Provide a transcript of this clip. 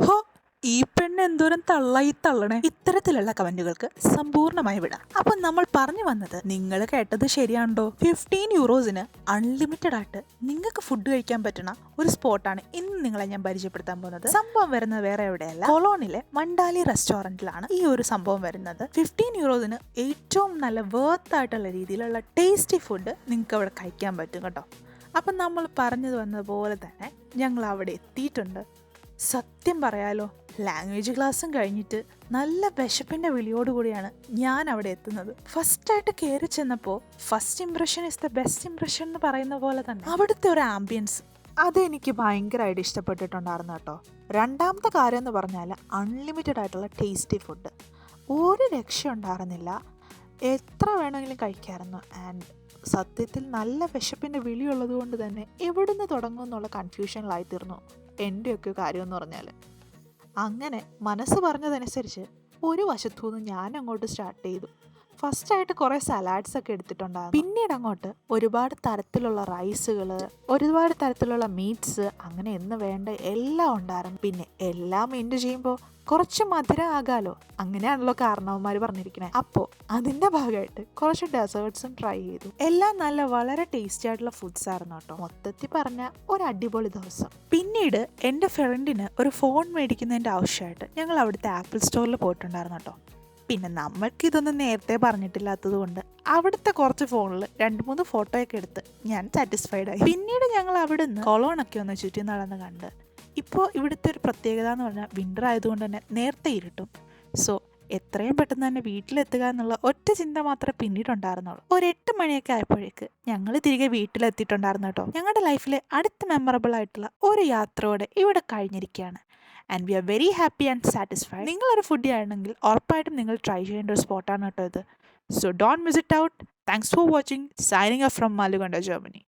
ഹോ, ഈ പെണ്ണ് എന്തോരം തള്ളായി തള്ളണേ. ഇത്തരത്തിലുള്ള കമന്റുകൾക്ക് സമ്പൂർണ്ണമായി വിടാം. അപ്പൊ നമ്മൾ പറഞ്ഞു വന്നത്, നിങ്ങൾ കേട്ടത് ശരിയാണ്ടോ? 15 യൂറോസിന് അൺലിമിറ്റഡ് ആയിട്ട് നിങ്ങൾക്ക് ഫുഡ് കഴിക്കാൻ പറ്റുന്ന ഒരു സ്പോട്ടാണ് ഇന്ന് നിങ്ങളെ ഞാൻ പരിചയപ്പെടുത്താൻ പോകുന്നത്. സംഭവം വരുന്നത് വേറെ എവിടെയല്ല, കൊളോണിലെ മണ്ടാലി റെസ്റ്റോറന്റിലാണ് ഈ ഒരു സംഭവം വരുന്നത്. 15 യൂറോസിന് ഏറ്റവും നല്ല വേർത്ത് ആയിട്ടുള്ള രീതിയിലുള്ള ടേസ്റ്റി ഫുഡ് നിങ്ങൾക്ക് അവിടെ കഴിക്കാൻ പറ്റും കേട്ടോ. അപ്പം നമ്മൾ പറഞ്ഞു വന്നതുപോലെ തന്നെ ഞങ്ങൾ അവിടെ എത്തിയിട്ടുണ്ട്. സത്യം പറയാലോ, ലാംഗ്വേജ് ക്ലാസ്സും കഴിഞ്ഞിട്ട് നല്ല വിശപ്പിൻ്റെ വിളിയോടുകൂടിയാണ് ഞാൻ അവിടെ എത്തുന്നത്. ഫസ്റ്റായിട്ട് കയറി ചെന്നപ്പോൾ first impression is the best impression എന്ന് പറയുന്ന പോലെ തന്നെ അവിടുത്തെ ഒരു ആംബിയൻസ് അതെനിക്ക് ഭയങ്കരമായിട്ട് ഇഷ്ടപ്പെട്ടിട്ടുണ്ടായിരുന്നു കേട്ടോ. രണ്ടാമത്തെ കാര്യം എന്ന് പറഞ്ഞാൽ അൺലിമിറ്റഡ് ആയിട്ടുള്ള ടേസ്റ്റി ഫുഡ്. ഒരു രക്ഷ ഉണ്ടായിരുന്നില്ല, എത്ര വേണമെങ്കിലും കഴിക്കാമായിരുന്നു. ആൻഡ് സത്യത്തിൽ നല്ല വിശപ്പിൻ്റെ വിളിയുള്ളത് കൊണ്ട് തന്നെ എവിടുന്ന് തുടങ്ങും എന്നുള്ള കൺഫ്യൂഷനിലായിത്തീർന്നു എൻ്റെയൊക്കെ കാര്യമെന്ന് പറഞ്ഞാൽ. അങ്ങനെ മനസ്സ് പറഞ്ഞതനുസരിച്ച് ഒരു വശത്തുനിന്ന് ഞാൻ അങ്ങോട്ട് സ്റ്റാർട്ട് ചെയ്തു. ഫസ്റ്റായിട്ട് കുറേ സലാഡ്സ് ഒക്കെ എടുത്തിട്ടുണ്ടായിരുന്നു. പിന്നീട് അങ്ങോട്ട് ഒരുപാട് തരത്തിലുള്ള റൈസുകൾ, ഒരുപാട് തരത്തിലുള്ള മീറ്റ്സ്, അങ്ങനെ എന്ന് വേണ്ട എല്ലാം ഉണ്ടായിരുന്നു. പിന്നെ എല്ലാം എൻഡ് ചെയ്യുമ്പോൾ കുറച്ച് മധുരം ആകാലോ, അങ്ങനെയാണല്ലോ കാരണവന്മാർ പറഞ്ഞിരിക്കുന്നത്. അപ്പോൾ അതിൻ്റെ ഭാഗമായിട്ട് കുറച്ച് ഡെസേർട്ട്സും ട്രൈ ചെയ്തു. എല്ലാം നല്ല വളരെ ടേസ്റ്റി ആയിട്ടുള്ള ഫുഡ്സ് ആയിരുന്നു കേട്ടോ. മൊത്തത്തിൽ പറഞ്ഞ ഒരു അടിപൊളി ദിവസം. പിന്നീട് എൻ്റെ ഫ്രണ്ടിന് ഒരു ഫോൺ മേടിക്കുന്നതിൻ്റെ ആവശ്യമായിട്ട് ഞങ്ങൾ അവിടുത്തെ ആപ്പിൾ സ്റ്റോറിൽ പോയിട്ടുണ്ടായിരുന്നു കേട്ടോ. പിന്നെ നമ്മൾക്കിതൊന്നും നേരത്തെ പറഞ്ഞിട്ടില്ലാത്തത് കൊണ്ട് അവിടുത്തെ കുറച്ച് ഫോണിൽ 2-3 ഫോട്ടോയൊക്കെ എടുത്ത് ഞാൻ സാറ്റിസ്ഫൈഡ് ആയി. പിന്നീട് ഞങ്ങൾ അവിടെ നിന്ന് കൊളോണൊക്കെ ഒന്ന് ചുറ്റി നടന്ന് കണ്ട്. ഇപ്പോൾ ഇവിടുത്തെ ഒരു പ്രത്യേകത എന്ന് പറഞ്ഞാൽ വിൻ്റർ ആയതുകൊണ്ട് തന്നെ നേരത്തെ ഇരുട്ടും. സോ എത്രയും പെട്ടെന്ന് തന്നെ വീട്ടിലെത്തുക എന്നുള്ള ഒറ്റ ചിന്ത മാത്രമേ പിന്നീടുണ്ടായിരുന്നുള്ളൂ. ഒരു 8 മണിയൊക്കെ ആയപ്പോഴേക്ക് ഞങ്ങൾ തിരികെ വീട്ടിലെത്തിയിട്ടുണ്ടായിരുന്നു കേട്ടോ. ഞങ്ങളുടെ ലൈഫിലെ അടുത്ത മെമ്മറബിൾ ആയിട്ടുള്ള ഒരു യാത്രയോടെ ഇവിടെ കഴിഞ്ഞിരിക്കുകയാണ്. And we are very happy and satisfied. നിങ്ങളൊരു ഫുഡി ആണെങ്കിൽ ഉറപ്പായിട്ടും നിങ്ങൾ ട്രൈ ചെയ്യേണ്ട ഒരു സ്പോട്ടാണ് കേട്ടോ ഇത്. So don't miss it out. Thanks for watching. Signing off from മാലുകണ്ട, ജർമ്മനി.